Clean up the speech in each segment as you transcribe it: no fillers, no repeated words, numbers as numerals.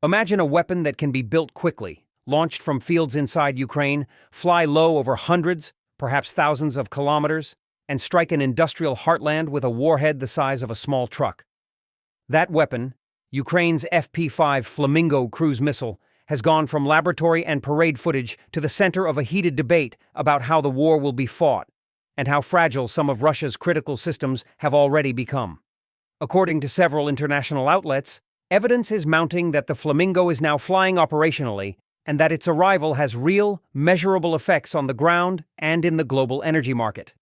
Imagine a weapon that can be built quickly, launched from fields inside Ukraine, fly low over hundreds, perhaps thousands of kilometers, and strike an industrial heartland with a warhead the size of a small truck. That weapon, Ukraine's FP-5 Flamingo cruise missile, has gone from laboratory and parade footage to the center of a heated debate about how the war will be fought, and how fragile some of Russia's critical systems have already become. According to several international outlets, evidence is mounting that the Flamingo is now flying operationally, and that its arrival has real, measurable effects on the ground and in the global energy market.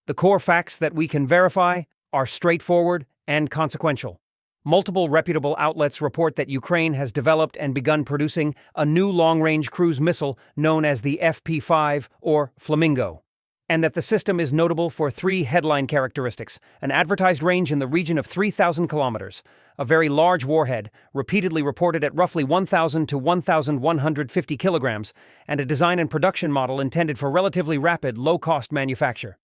The core facts that we can verify are straightforward and consequential. Multiple reputable outlets report that Ukraine has developed and begun producing a new long-range cruise missile known as the FP-5 or Flamingo, and that the system is notable for three headline characteristics: an advertised range in the region of 3,000 kilometers, a very large warhead, repeatedly reported at roughly 1,000 to 1,150 kilograms, and a design and production model intended for relatively rapid, low-cost manufacture.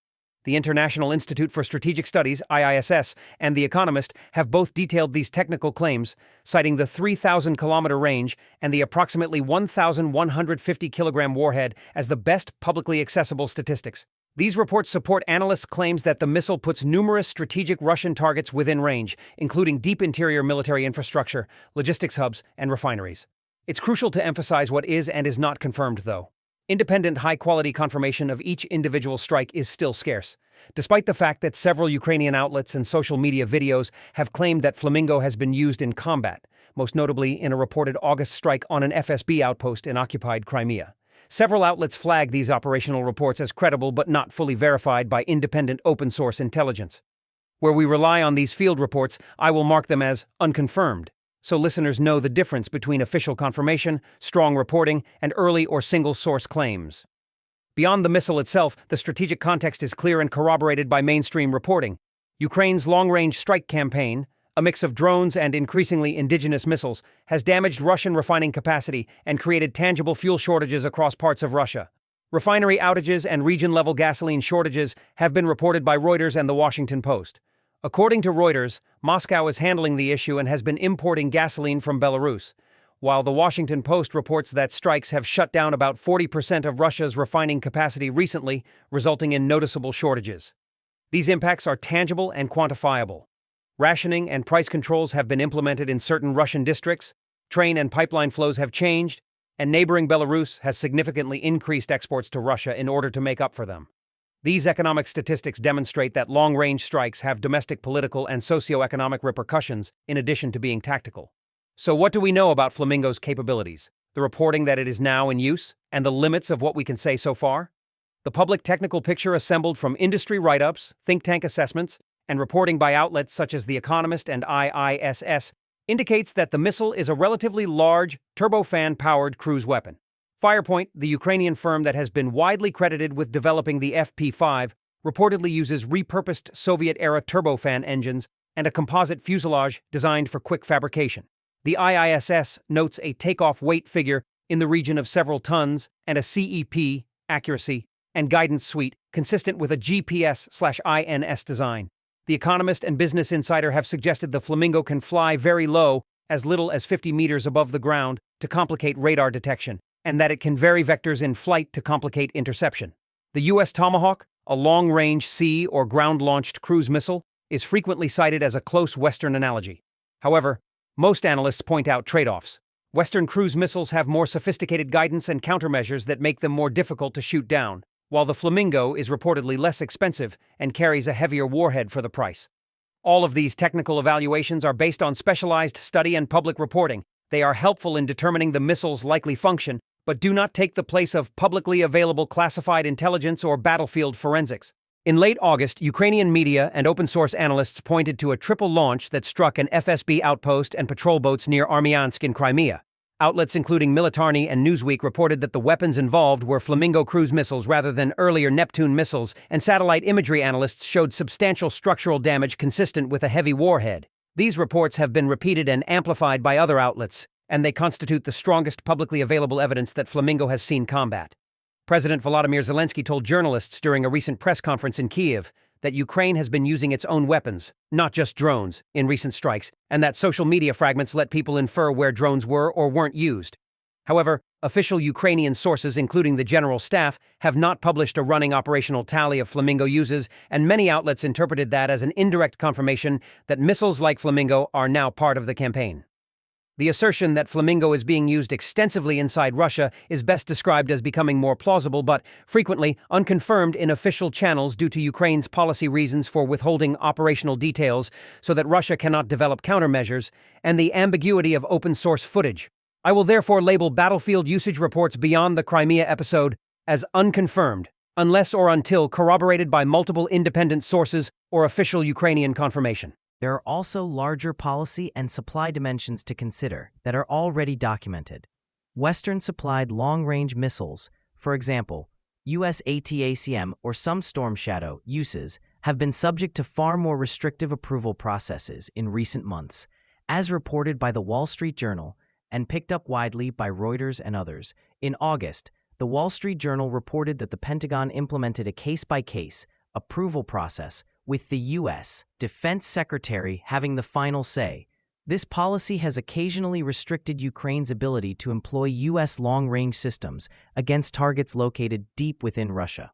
The International Institute for Strategic Studies, IISS, and The Economist have both detailed these technical claims, citing the 3,000-kilometer range and the approximately 1,150-kilogram warhead as the best publicly accessible statistics. These reports support analysts' claims that the missile puts numerous strategic Russian targets within range, including deep interior military infrastructure, logistics hubs, and refineries. It's crucial to emphasize what is and is not confirmed, though. Independent, high-quality confirmation of each individual strike is still scarce, despite the fact that several Ukrainian outlets and social media videos have claimed that Flamingo has been used in combat, most notably in a reported August strike on an FSB outpost in occupied Crimea. Several outlets flag these operational reports as credible but not fully verified by independent open-source intelligence. Where we rely on these field reports, I will mark them as unconfirmed, so listeners know the difference between official confirmation, strong reporting, and early or single-source claims. Beyond the missile itself, the strategic context is clear and corroborated by mainstream reporting. Ukraine's long-range strike campaign, a mix of drones and increasingly indigenous missiles, has damaged Russian refining capacity and created tangible fuel shortages across parts of Russia. Refinery outages and region-level gasoline shortages have been reported by Reuters and The Washington Post. According to Reuters, Moscow is handling the issue and has been importing gasoline from Belarus, while The Washington Post reports that strikes have shut down about 40% of Russia's refining capacity recently, resulting in noticeable shortages. These impacts are tangible and quantifiable. Rationing and price controls have been implemented in certain Russian districts, train and pipeline flows have changed, and neighboring Belarus has significantly increased exports to Russia in order to make up for them. These economic statistics demonstrate that long-range strikes have domestic political and socio-economic repercussions in addition to being tactical. So what do we know about Flamingo's capabilities, the reporting that it is now in use, and the limits of what we can say so far? The public technical picture assembled from industry write-ups, think tank assessments, and reporting by outlets such as The Economist and IISS indicates that the missile is a relatively large, turbofan-powered cruise weapon. Firepoint, the Ukrainian firm that has been widely credited with developing the FP-5, reportedly uses repurposed Soviet-era turbofan engines and a composite fuselage designed for quick fabrication. The IISS notes a takeoff weight figure in the region of several tons and a CEP, accuracy, and guidance suite consistent with a GPS/INS design. The Economist and Business Insider have suggested the Flamingo can fly very low, as little as 50 meters above the ground, to complicate radar detection, and that it can vary vectors in flight to complicate interception. The U.S. Tomahawk, a long-range sea- or ground-launched cruise missile, is frequently cited as a close Western analogy. However, most analysts point out trade-offs. Western cruise missiles have more sophisticated guidance and countermeasures that make them more difficult to shoot down, while the Flamingo is reportedly less expensive and carries a heavier warhead for the price. All of these technical evaluations are based on specialized study and public reporting. They are helpful in determining the missile's likely function, but do not take the place of publicly available classified intelligence or battlefield forensics. In late August, Ukrainian media and open-source analysts pointed to a triple launch that struck an FSB outpost and patrol boats near Armyansk in Crimea. Outlets including Militarny and Newsweek reported that the weapons involved were Flamingo cruise missiles rather than earlier Neptune missiles, and satellite imagery analysts showed substantial structural damage consistent with a heavy warhead. These reports have been repeated and amplified by other outlets, and they constitute the strongest publicly available evidence that Flamingo has seen combat. President Volodymyr Zelensky told journalists during a recent press conference in Kyiv that Ukraine has been using its own weapons, not just drones, in recent strikes, and that social media fragments let people infer where drones were or weren't used. However, official Ukrainian sources, including the General Staff, have not published a running operational tally of Flamingo uses, and many outlets interpreted that as an indirect confirmation that missiles like Flamingo are now part of the campaign. The assertion that Flamingo is being used extensively inside Russia is best described as becoming more plausible but frequently unconfirmed in official channels due to Ukraine's policy reasons for withholding operational details so that Russia cannot develop countermeasures, and the ambiguity of open-source footage. I will therefore label battlefield usage reports beyond the Crimea episode as unconfirmed, unless or until corroborated by multiple independent sources or official Ukrainian confirmation. There are also larger policy and supply dimensions to consider that are already documented. Western-supplied long-range missiles, for example, US ATACM or some Storm Shadow uses, have been subject to far more restrictive approval processes in recent months, as reported by the Wall Street Journal and picked up widely by Reuters and others. In August, the Wall Street Journal reported that the Pentagon implemented a case-by-case approval process with the U.S. Defense Secretary having the final say. This policy has occasionally restricted Ukraine's ability to employ U.S. long-range systems against targets located deep within Russia.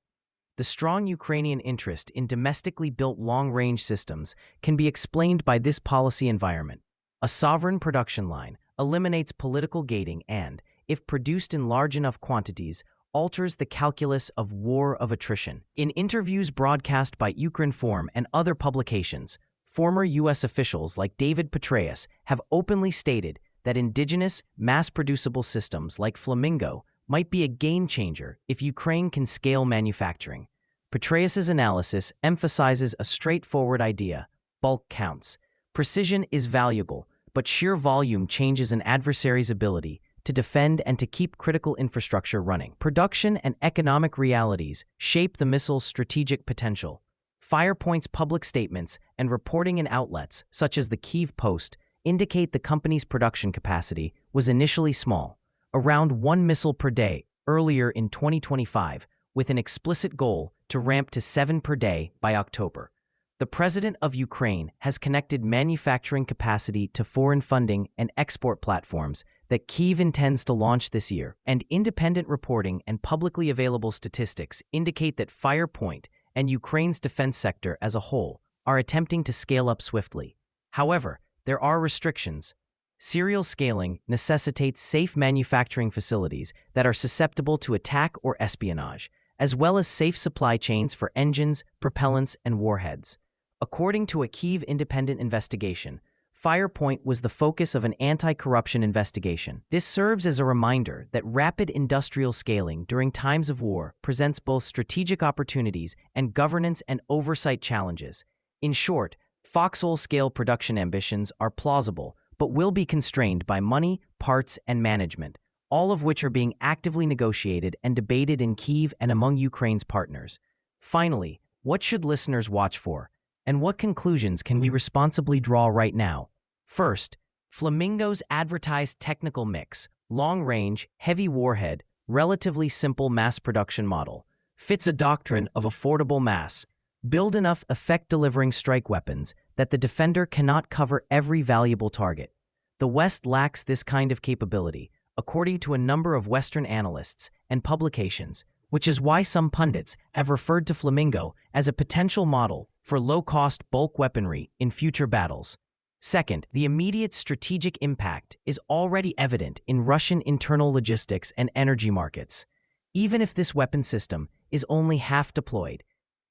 The strong Ukrainian interest in domestically built long-range systems can be explained by this policy environment. A sovereign production line eliminates political gating and, if produced in large enough quantities, alters the calculus of war of attrition. In interviews broadcast by Ukrinform and other publications, former U.S. officials like David Petraeus have openly stated that indigenous, mass-producible systems like Flamingo might be a game-changer if Ukraine can scale manufacturing. Petraeus's analysis emphasizes a straightforward idea: bulk counts. Precision is valuable, but sheer volume changes an adversary's ability to defend and to keep critical infrastructure running. Production and economic realities shape the missile's strategic potential. Firepoint's public statements and reporting in outlets, such as the Kyiv Post, indicate the company's production capacity was initially small, around 1 missile per day earlier in 2025, with an explicit goal to ramp to 7 per day by October. The president of Ukraine has connected manufacturing capacity to foreign funding and export platforms that Kyiv intends to launch this year, and independent reporting and publicly available statistics indicate that Firepoint and Ukraine's defense sector as a whole are attempting to scale up swiftly. However, there are restrictions. Serial scaling necessitates safe manufacturing facilities that are susceptible to attack or espionage, as well as safe supply chains for engines, propellants, and warheads. According to a Kyiv independent investigation, Firepoint was the focus of an anti-corruption investigation. This serves as a reminder that rapid industrial scaling during times of war presents both strategic opportunities and governance and oversight challenges. In short, Foxhole-scale production ambitions are plausible, but will be constrained by money, parts, and management, all of which are being actively negotiated and debated in Kyiv and among Ukraine's partners. Finally, what should listeners watch for? And what conclusions can we responsibly draw right now? First, Flamingo's advertised technical mix, long-range, heavy warhead, relatively simple mass production model, fits a doctrine of affordable mass. Build enough effect-delivering strike weapons that the defender cannot cover every valuable target. The West lacks this kind of capability, according to a number of Western analysts and publications, which is why some pundits have referred to Flamingo as a potential model for low-cost bulk weaponry in future battles. Second, the immediate strategic impact is already evident in Russian internal logistics and energy markets. Even if this weapon system is only half deployed,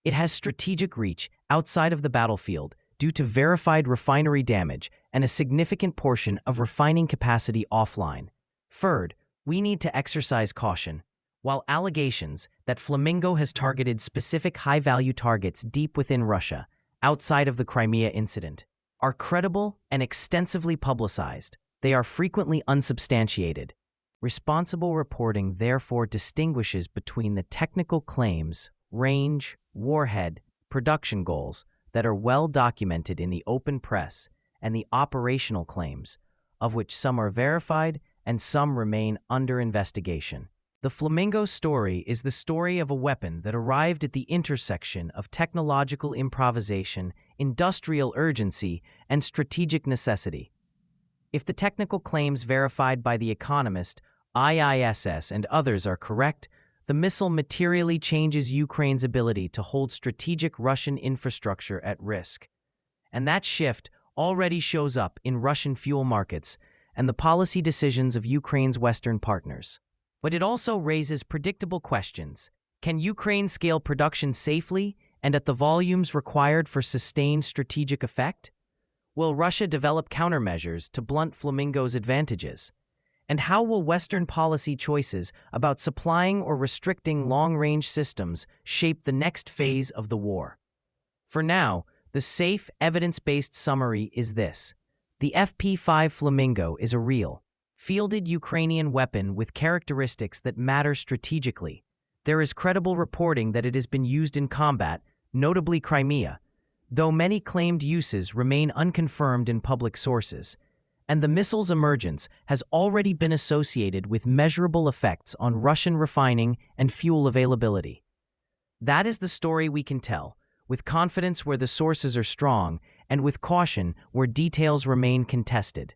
it has strategic reach outside of the battlefield due to verified refinery damage and a significant portion of refining capacity offline. Third, we need to exercise caution. While allegations that Flamingo has targeted specific high-value targets deep within Russia, outside of the Crimea incident, are credible and extensively publicized, they are frequently unsubstantiated. Responsible reporting therefore distinguishes between the technical claims, range, warhead, production goals that are well documented in the open press and the operational claims, of which some are verified and some remain under investigation. The Flamingo story is the story of a weapon that arrived at the intersection of technological improvisation, industrial urgency, and strategic necessity. If the technical claims verified by The Economist, IISS, and others are correct, the missile materially changes Ukraine's ability to hold strategic Russian infrastructure at risk. And that shift already shows up in Russian fuel markets and the policy decisions of Ukraine's Western partners. But it also raises predictable questions. Can Ukraine scale production safely and at the volumes required for sustained strategic effect? Will Russia develop countermeasures to blunt Flamingo's advantages? And how will Western policy choices about supplying or restricting long-range systems shape the next phase of the war? For now, the safe, evidence-based summary is this. The FP5 Flamingo is a real, fielded Ukrainian weapon with characteristics that matter strategically. There is credible reporting that it has been used in combat, notably Crimea, though many claimed uses remain unconfirmed in public sources. And the missile's emergence has already been associated with measurable effects on Russian refining and fuel availability. That is the story we can tell, with confidence where the sources are strong and with caution where details remain contested.